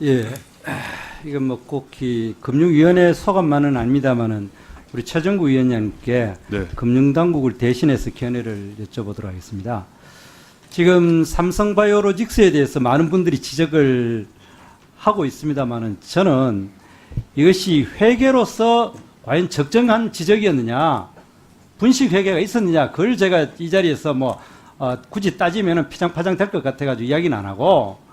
예, 이건 뭐 꼭히 금융위원회 소감만은 아닙니다만은 우리 최정구 위원장님께 네. 금융당국을 대신해서 견해를 여쭤보도록 하겠습니다. 지금 삼성바이오로직스에 대해서 많은 분들이 지적을 하고 있습니다만은 저는 이것이 회계로서 과연 적정한 지적이었느냐, 분식 회계가 있었느냐, 그걸 제가 이 자리에서 굳이 따지면은 피장파장 될 것 같아가지고 이야기는 안 하고,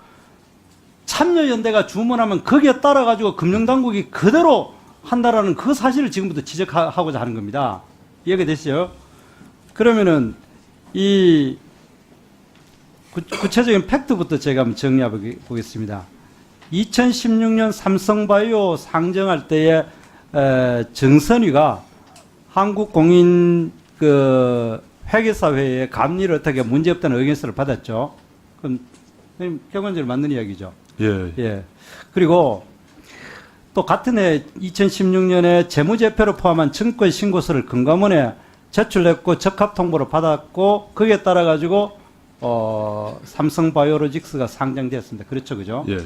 참여연대가 주문하면 거기에 따라가지고 금융당국이 그대로 한다라는 그 사실을 지금부터 지적하고자 하는 겁니다. 이해가 되시죠? 그러면은 이 구체적인 팩트부터 제가 한번 정리해 보겠습니다. 2016년 삼성바이오 상정할 때에 정선위가 한국공인 회계사회에 감리를 어떻게 문제없다는 의견서를 받았죠. 그럼 객관적으로 맞는 이야기죠. 예. 예. 그리고 또 같은 해 2016년에 재무제표를 포함한 증권 신고서를 금감원에 제출했고 적합 통보를 받았고 거기에 따라 가지고 삼성바이오로직스가 상장되었습니다. 그렇죠, 그죠? 예.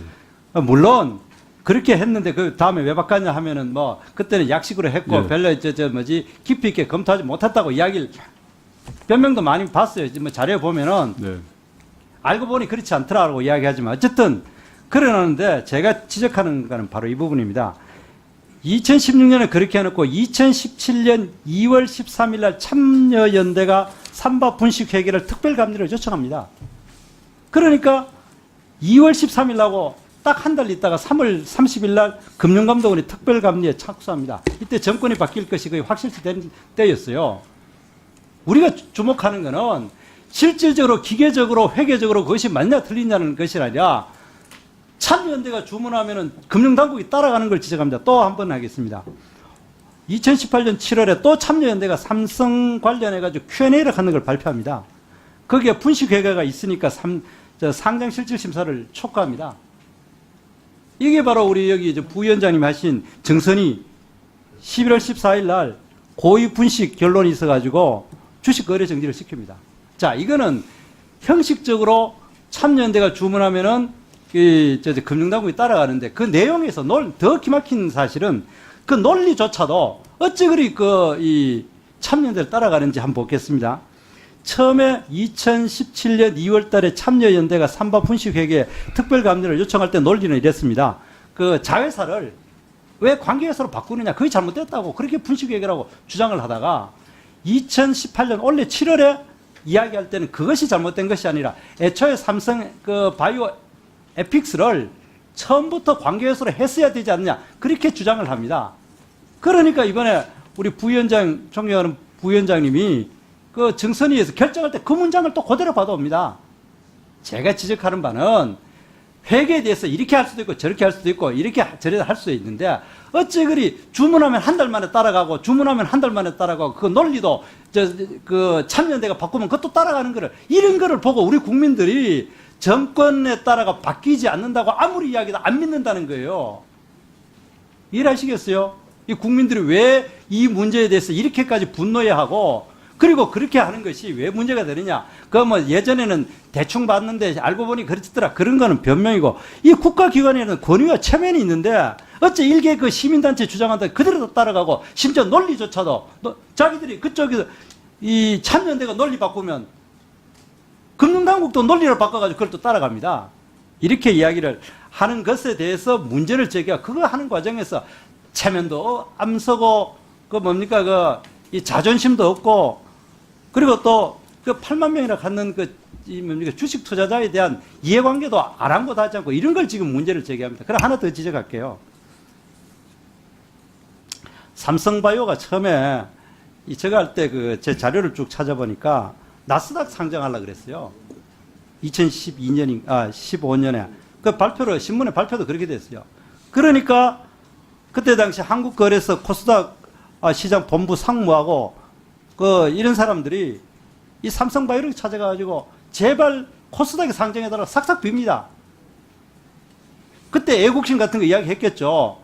물론 그렇게 했는데 그 다음에 왜 바꿨냐 하면은 그때는 약식으로 했고 예. 별로 깊이 있게 검토하지 못했다고 이야기를 변명도 많이 봤어요. 자료에 보면은 네. 알고 보니 그렇지 않더라고 이야기하지만 어쨌든 그러는데 제가 지적하는 거는 바로 이 부분입니다. 2016년에 그렇게 해놓고 2017년 2월 13일 날 참여연대가 삼바 분식 회계를 특별감리를 요청합니다. 그러니까 2월 13일 나고 딱 한 달 있다가 3월 30일 날 금융감독원이 특별감리에 착수합니다. 이때 정권이 바뀔 것이 거의 확실시된 때였어요. 우리가 주목하는 것은 실질적으로 기계적으로 회계적으로 그것이 맞냐 틀리냐는 것이 아니라 참여연대가 주문하면은 금융당국이 따라가는 걸 지적합니다. 또 한 번 하겠습니다. 2018년 7월에 또 참여연대가 삼성 관련해가지고 Q&A를 하는 걸 발표합니다. 거기에 분식회계가 있으니까 상장실질심사를 촉구합니다. 이게 바로 우리 여기 부위원장님 하신 정선이 11월 14일 날 고의 분식 결론이 있어가지고 주식 거래 정지를 시킵니다. 자, 이거는 형식적으로 참여연대가 주문하면은 금융당국이 따라가는데 그 내용에서 더 기막힌 사실은 그 논리조차도 어찌 그리 이 참여연대를 따라가는지 한번 보겠습니다. 처음에 2017년 2월 달에 참여연대가 삼바 분식회계 특별감리를 요청할 때 논리는 이랬습니다. 그 자회사를 왜 관계회사로 바꾸느냐, 그게 잘못됐다고 그렇게 분식회계라고 주장을 하다가 2018년 올해 7월에 이야기할 때는 그것이 잘못된 것이 아니라 애초에 삼성 바이오 에픽스를 처음부터 관계회사로 했어야 되지 않느냐, 그렇게 주장을 합니다. 그러니까 이번에 우리 부위원장, 존경하는 부위원장님이 그 정선위에서 결정할 때 그 문장을 또 그대로 받아옵니다. 제가 지적하는 바는 회계에 대해서 이렇게 할 수도 있고 저렇게 할 수도 있고 이렇게 저렇게 할 수도 있는데 어찌 그리 주문하면 한 달 만에 따라가고 주문하면 한 달 만에 따라가고 그 논리도 참여연대가 바꾸면 그것도 따라가는 거를 이런 거를 보고 우리 국민들이 정권에 따라가 바뀌지 않는다고 아무리 이야기도 안 믿는다는 거예요. 이해하시겠어요? 이 국민들이 왜 이 문제에 대해서 이렇게까지 분노해하고 그리고 그렇게 하는 것이 왜 문제가 되느냐? 예전에는 대충 봤는데 알고 보니 그렇더라. 그런 거는 변명이고 이 국가기관에는 권위와 체면이 있는데 어째 일개 그 시민단체 주장한다 그대로 따라가고 심지어 논리조차도 자기들이 그쪽에서 이 참여연대가 논리 바꾸면 금융당국도 논리를 바꿔가지고 그걸 또 따라갑니다. 이렇게 이야기를 하는 것에 대해서 문제를 제기하고 그거 하는 과정에서 체면도 암서고 이 자존심도 없고 그리고 또 그 8만 명이나 갖는 주식 투자자에 대한 이해관계도 아랑곳하지 않고 이런 걸 지금 문제를 제기합니다. 그럼 하나 더 지적할게요. 삼성바이오가 처음에 제가 할 때 제 자료를 쭉 찾아보니까 나스닥 상장하려고 그랬어요. 15년에. 신문에 발표도 그렇게 됐어요. 그러니까 그때 당시 한국거래소 코스닥 시장 본부 상무하고 이런 사람들이 이 삼성바이오를 찾아가지고 제발 코스닥에 상장해달라고 싹싹 빕니다. 그때 애국심 같은 거 이야기 했겠죠.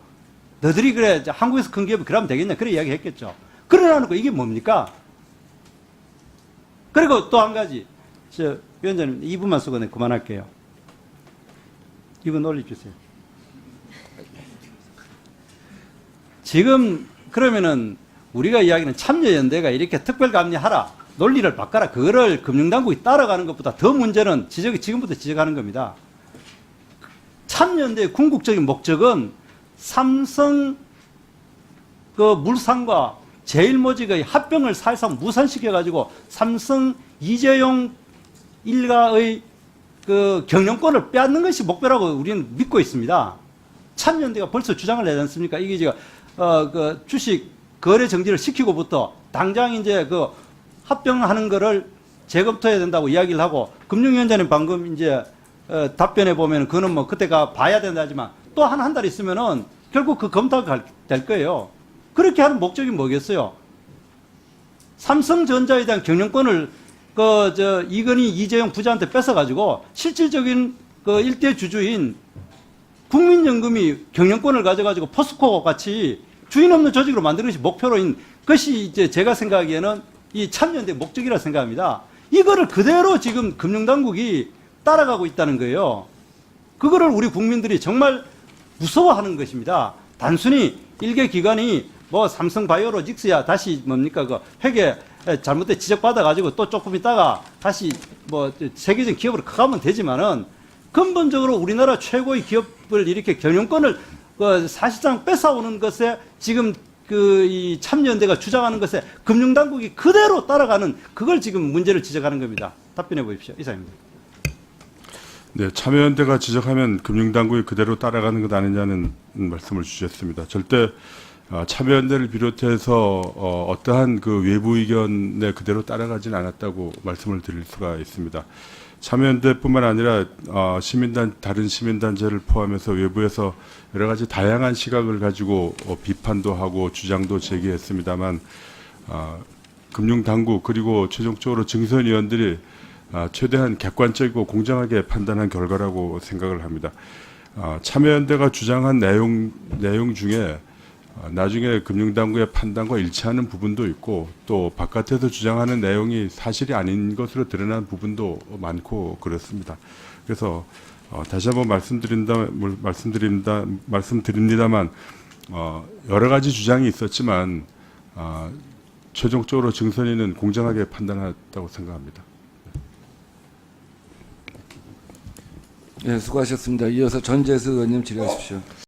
너희들이 그래, 한국에서 큰 기업이 그러면 되겠냐. 그래 이야기 했겠죠. 그러나 놓고 이게 뭡니까? 그리고 또 한 가지. 위원장님, 2분만 쓰고 내가 그만할게요. 2분 올려주세요. 지금 그러면은 우리가 이야기하는 참여연대가 이렇게 특별감리하라, 논리를 바꿔라, 그거를 금융당국이 따라가는 것보다 더 문제는 지금부터 지적하는 겁니다. 참여연대의 궁극적인 목적은 삼성 그 물산과 제일모직의 합병을 사실상 무산시켜가지고 삼성 이재용 일가의 그 경영권을 빼앗는 것이 목표라고 우리는 믿고 있습니다. 참여연대가 벌써 주장을 내지 않습니까? 이게 지금 그 주식 거래 정지를 시키고부터 당장 이제 그 합병하는 거를 재검토해야 된다고 이야기를 하고, 금융위원장님 방금 이제 답변해 보면 그거는 뭐 그때가 봐야 된다지만 또 한 달 있으면은 결국 그 검토가 될 거예요. 그렇게 하는 목적이 뭐겠어요? 삼성전자에 대한 경영권을 이건희 이재용 부자한테 뺏어가지고 실질적인 그 일대 주주인 국민연금이 경영권을 가져가지고 포스코 같이 주인 없는 조직으로 만드는 것이 목표로인 것이 이제 제가 생각하기에는 이 참여연대 목적이라 생각합니다. 이거를 그대로 지금 금융당국이 따라가고 있다는 거예요. 그거를 우리 국민들이 정말 무서워하는 것입니다. 단순히 일개 기관이 뭐 삼성바이오로직스야 다시 뭡니까 그 회계 잘못돼 지적받아가지고 또 조금 있다가 다시 뭐 세계적인 기업으로 가면 되지만은 근본적으로 우리나라 최고의 기업을 이렇게 경영권을 사실상 뺏어오는 것에 지금 이 참여연대가 주장하는 것에 금융당국이 그대로 따라가는, 그걸 지금 문제를 지적하는 겁니다. 답변해 보십시오. 이상입니다. 네, 참여연대가 지적하면 금융당국이 그대로 따라가는 것 아니냐는 말씀을 주셨습니다. 절대 참여연대를 비롯해서 어떠한 그 외부 의견에 그대로 따라가지는 않았다고 말씀을 드릴 수가 있습니다. 참여연대뿐만 아니라 다른 시민단체를 포함해서 외부에서 여러 가지 다양한 시각을 가지고 비판도 하고 주장도 제기했습니다만, 금융당국 그리고 최종적으로 증선위원들이 최대한 객관적이고 공정하게 판단한 결과라고 생각을 합니다. 참여연대가 주장한 내용 중에 나중에 금융당국의 판단과 일치하는 부분도 있고, 또 바깥에서 주장하는 내용이 사실이 아닌 것으로 드러난 부분도 많고 그렇습니다. 그래서 다시 한번 말씀드립니다만 여러 가지 주장이 있었지만 최종적으로 증선위는 공정하게 판단했다고 생각합니다. 네, 수고하셨습니다. 이어서 전재수 의원님 질의하십시오.